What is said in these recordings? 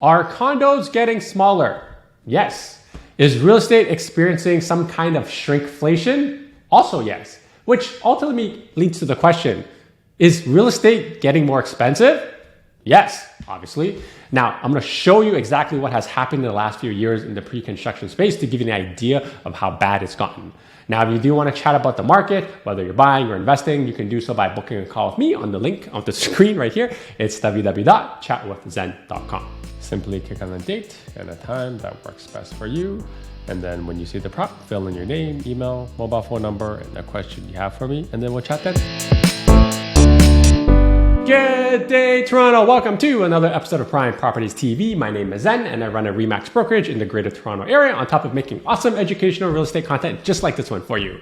Are condos getting smaller? Yes. Is real estate experiencing some kind of shrinkflation? Also yes. Which ultimately leads to the question, is real estate getting more expensive? Yes, obviously. Now, I'm going to show you exactly what has happened in the last few years in the pre-construction space to give you an idea of how bad it's gotten. Now, if you do want to chat about the market, whether you're buying or investing, you can do so by booking a call with me on the link on the screen right here. It's www.chatwithzen.com. Simply click on the date and a time that works best for you. And then when you see the prompt, fill in your name, email, mobile phone number, and a question you have for me, and then we'll chat then. Good day, Toronto. Welcome to another episode of Prime Properties TV. My name is Zen, and I run a RE/MAX brokerage in the Greater Toronto area, on top of making awesome educational real estate content just like this one for you.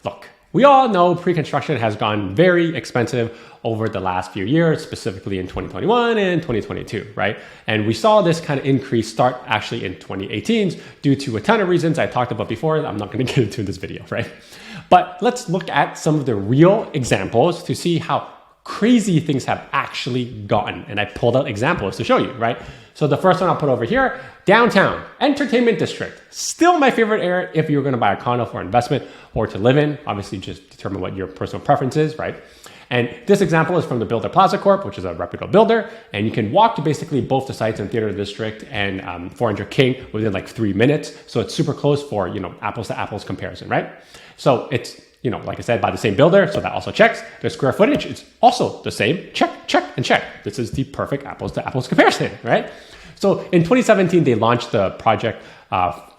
Look, we all know pre-construction has gone very expensive over the last few years, specifically in 2021 and 2022, right? And we saw this kind of increase start actually in 2018 due to a ton of reasons I talked about before. I'm not going to get into this video, right? But let's look at some of the real examples to see how crazy things have actually gotten. And I pulled out examples to show you, right? So the first one I'll put over here, downtown, entertainment district. Still my favorite area if you're gonna buy a condo for investment or to live in. Obviously just determine what your personal preference is, right? And this example is from the Builder Plaza Corp, which is a reputable builder. And you can walk to basically both the sites in Theatre District and 400 King within like 3 minutes. So it's super close for, apples to apples comparison, right? So it's, like I said, by the same builder, so that also checks. The square footage is also the same. Check, check, and check. This is the perfect apples to apples comparison, right? So in 2017, they launched the project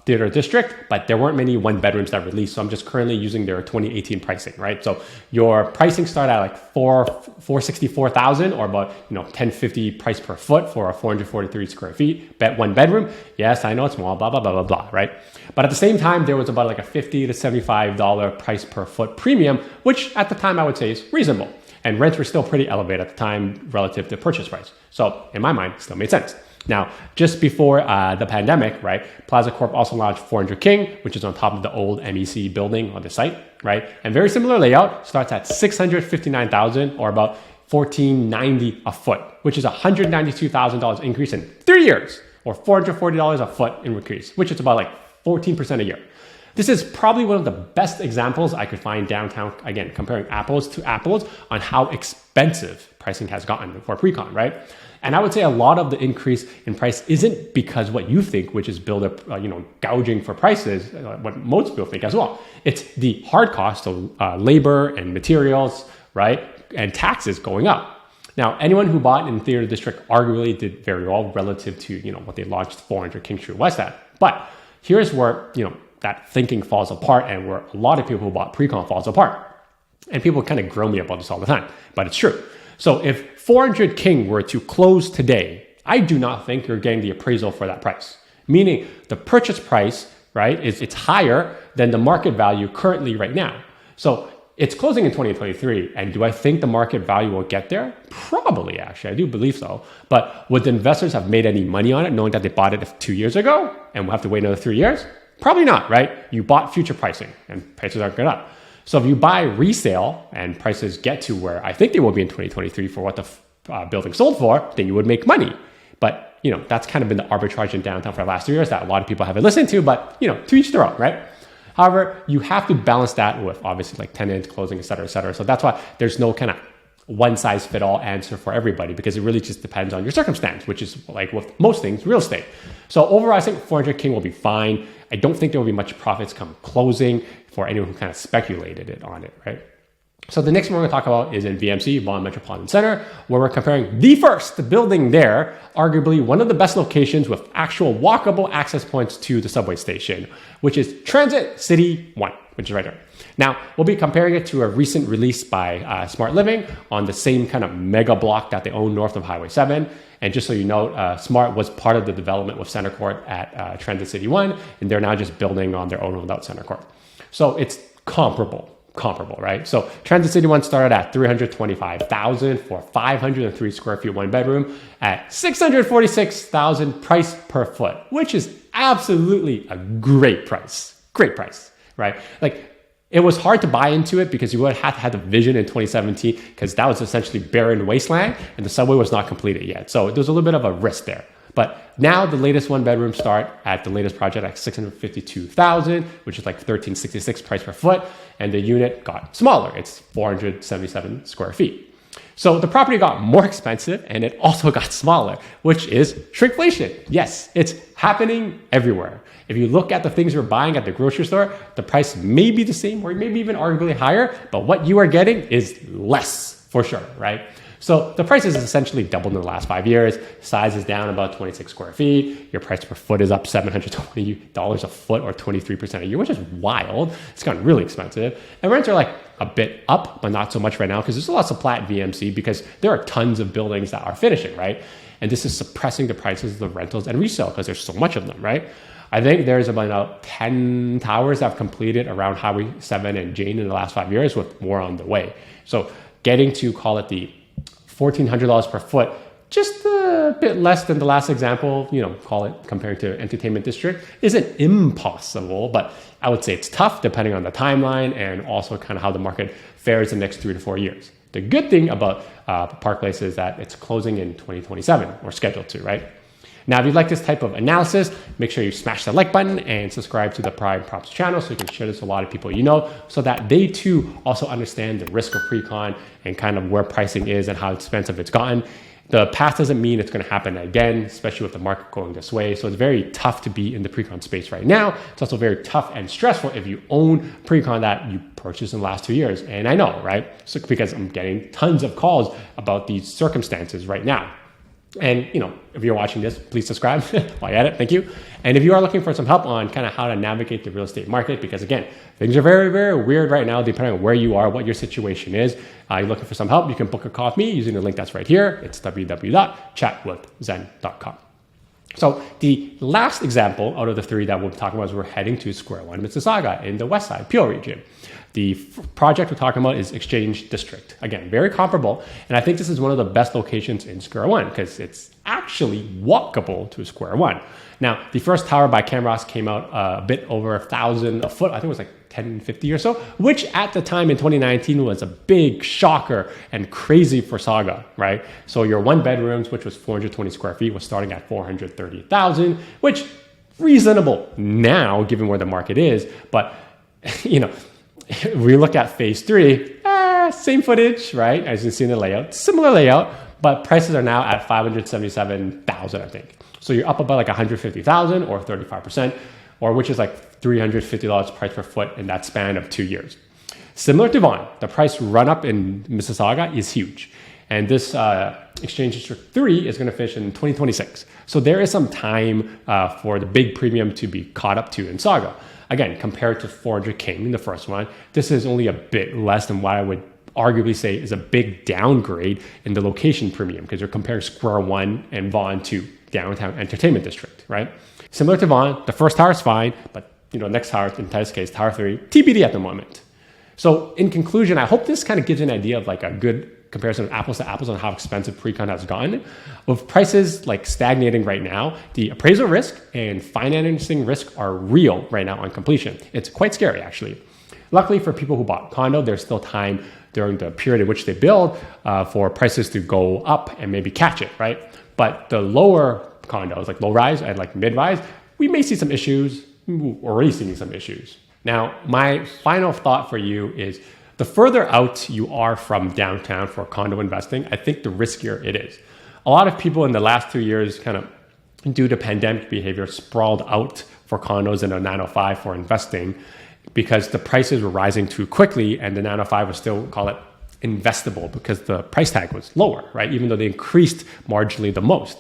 Theatre District, but there weren't many one bedrooms that released. So I'm just currently using their 2018 pricing, right? So your pricing started at like $464,000 or about, $1050 price per foot for a 443 square feet, one bedroom. Yes, I know it's small, blah, blah, blah, blah, blah, right? But at the same time, there was about like a $50 to $75 price per foot premium, which at the time I would say is reasonable. And rents were still pretty elevated at the time relative to purchase price. So in my mind, it still made sense. Now, just before the pandemic, right, Plaza Corp also launched 400 King, which is on top of the old MEC building on the site, right? And very similar layout, starts at $659,000 or about $1,490 a foot, which is $192,000 increase in 3 years, or $440 a foot in increase, which is about like 14% a year. This is probably one of the best examples I could find downtown, again, comparing apples to apples on how expensive pricing has gotten for pre-con, right? And I would say a lot of the increase in price isn't because what you think, which is builder, gouging for prices, what most people think as well. It's the hard cost of labor and materials, right? And taxes going up. Now, anyone who bought in Theatre District arguably did very well relative to, what they launched 400 King Street West at. But here's where, that thinking falls apart and where a lot of people who bought pre-con falls apart. And people kind of grill me about this all the time, but it's true. So if 400 King were to close today, I do not think you're getting the appraisal for that price. Meaning the purchase price, right, it's higher than the market value currently right now. So it's closing in 2023. And do I think the market value will get there? Probably, actually. I do believe so. But would the investors have made any money on it knowing that they bought it 2 years ago and we'll have to wait another 3 years? Probably not, right? You bought future pricing and prices aren't going up. So if you buy resale and prices get to where I think they will be in 2023 for what the building sold for, then you would make money. But, that's kind of been the arbitrage in downtown for the last 3 years that a lot of people haven't listened to, but, to each their own, right? However, you have to balance that with obviously like tenants, closing, et cetera, et cetera. So that's why there's no kind of one size fit all answer for everybody because it really just depends on your circumstance, which is like with most things, real estate. So overall, I think 400 King will be fine. I don't think there will be much profits come closing for anyone who kind of speculated it on it, right? So the next one we're going to talk about is in VMC, Vaughan Metropolitan Center, where we're comparing the first building there, arguably one of the best locations with actual walkable access points to the subway station, which is Transit City 1, which is right there. Now, we'll be comparing it to a recent release by Smart Living on the same kind of mega block that they own north of Highway 7. And just so you know, Smart was part of the development with Center Court at Transit City 1, and they're now just building on their own without Center Court. So it's comparable, right? So Transit City 1 started at $325,000 for 503 square feet, one bedroom at $646,000 price per foot, which is absolutely a great price, right? Like it was hard to buy into it because you would have had the vision in 2017 because that was essentially barren wasteland and the subway was not completed yet. So there's a little bit of a risk there. But now the latest one bedroom start at the latest project at 652,000, which is like 1366 price per foot. And the unit got smaller. It's 477 square feet. So the property got more expensive and it also got smaller, which is shrinkflation. Yes, it's happening everywhere. If you look at the things you're buying at the grocery store, the price may be the same or maybe even arguably higher, but what you are getting is less for sure, right? So the price has essentially doubled in the last 5 years. Size is down about 26 square feet. Your price per foot is up $720 a foot or 23% a year, which is wild. It's gotten really expensive. And rents are like a bit up, but not so much right now because there's a lot of supply at VMC because there are tons of buildings that are finishing, right? And this is suppressing the prices of the rentals and resale because there's so much of them, right? I think there's about 10 towers that have completed around Highway 7 and Jane in the last 5 years with more on the way. So getting to call it the $1,400 per foot, just a bit less than the last example, call it compared to entertainment district, isn't impossible, but I would say it's tough depending on the timeline and also kind of how the market fares the next 3 to 4 years. The good thing about Park Place is that it's closing in 2027 or scheduled to, right? Now, if you like this type of analysis, make sure you smash the like button and subscribe to the Prime Props channel so you can share this with a lot of people you know so that they too also understand the risk of pre-con and kind of where pricing is and how expensive it's gotten. The past doesn't mean it's going to happen again, especially with the market going this way. So it's very tough to be in the pre-con space right now. It's also very tough and stressful if you own pre-con that you purchased in the last 2 years. And I know, right? So because I'm getting tons of calls about these circumstances right now. And, if you're watching this, please subscribe while you're at it. Thank you. And if you are looking for some help on kind of how to navigate the real estate market, because again, things are very, very weird right now, depending on where you are, what your situation is. You're looking for some help, you can book a call with me using the link that's right here. It's www.chatwithzen.com. So the last example out of the 3 that we'll be talking about is we're heading to Square One, Mississauga in the West Side, Peel region. The project we're talking about is Exchange District. Again, very comparable. And I think this is one of the best locations in Square One because it's actually walkable to Square One. Now, the first tower by Camross came out a bit over 1,000 a foot. I think it was like 1050 or so, which at the time in 2019 was a big shocker and crazy for Saga, right? So your 1 bedrooms, which was 420 square feet, was starting at 430,000, which reasonable now given where the market is. But, we look at phase 3, same footage, right? As you see in the layout, similar layout, but prices are now at 577,000, I think. So you're up about like 150,000 or 35%, or which is like $350 price per foot in that span of 2 years. Similar to Vaughan, the price run up in Mississauga is huge. And this Exchange District 3 is going to finish in 2026. So there is some time for the big premium to be caught up to in Saga. Again, compared to 400 King, the first one, this is only a bit less than what I would arguably say is a big downgrade in the location premium because you're comparing Square One and Vaughan to downtown entertainment district, right? Similar to Vaughan, the first tower is fine, but next tower, in this case, Tower 3, TBD at the moment. So in conclusion, I hope this kind of gives you an idea of like a good comparison of apples to apples on how expensive pre-con has gotten. With prices like stagnating right now, the appraisal risk and financing risk are real right now on completion. It's quite scary actually. Luckily for people who bought condo, there's still time during the period in which they build for prices to go up and maybe catch it, right? But the lower condos, like low rise and like mid rise, we may see some issues. We're already seeing some issues. Now, my final thought for you is the further out you are from downtown for condo investing, I think the riskier it is. A lot of people in the last 2 years kind of due to pandemic behavior sprawled out for condos in a 905 for investing because the prices were rising too quickly and the 905 was still, call it, investable because the price tag was lower, right? Even though they increased marginally the most.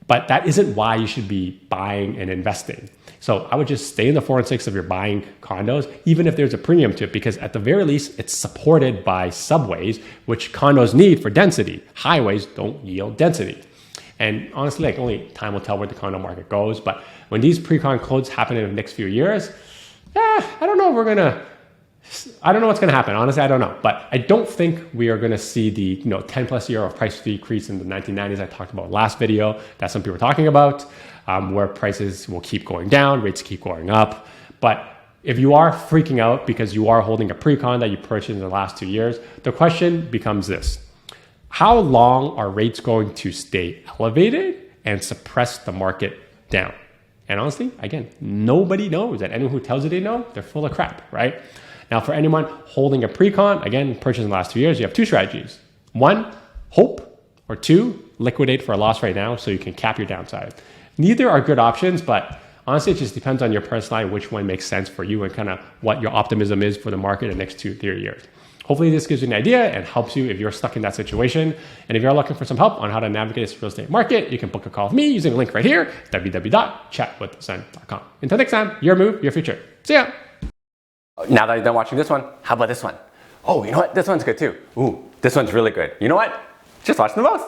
But that isn't why you should be buying and investing. So I would just stay in the 4 and 6 if you're buying condos, even if there's a premium to it, because at the very least, it's supported by subways, which condos need for density. Highways don't yield density. And honestly, like only time will tell where the condo market goes. But when these pre-con closes happen in the next few years, I don't know I don't know what's going to happen. Honestly, I don't know. But I don't think we are going to see the 10 plus year of price decrease in the 1990s I talked about last video that some people were talking about, where prices will keep going down, rates keep going up. But if you are freaking out because you are holding a pre-con that you purchased in the last 2 years, the question becomes this. How long are rates going to stay elevated? and suppress the market down. And honestly, again, nobody knows. And anyone who tells you they know, they're full of crap, right? Now, for anyone holding a pre-con, again, purchased in the last 2 years, you have two strategies. One, hope, or two, liquidate for a loss right now so you can cap your downside. Neither are good options, but honestly, it just depends on your personal line, which one makes sense for you and kind of what your optimism is for the market in the next 2-3 years. Hopefully this gives you an idea and helps you if you're stuck in that situation. And if you're looking for some help on how to navigate this real estate market, you can book a call with me using the link right here, www.chatwithzen.com. Until next time, your move, your future. See ya. Now that you're done watching this one, how about this one? Oh, you know what? This one's good too. Ooh, this one's really good. You know what? Just watch them both.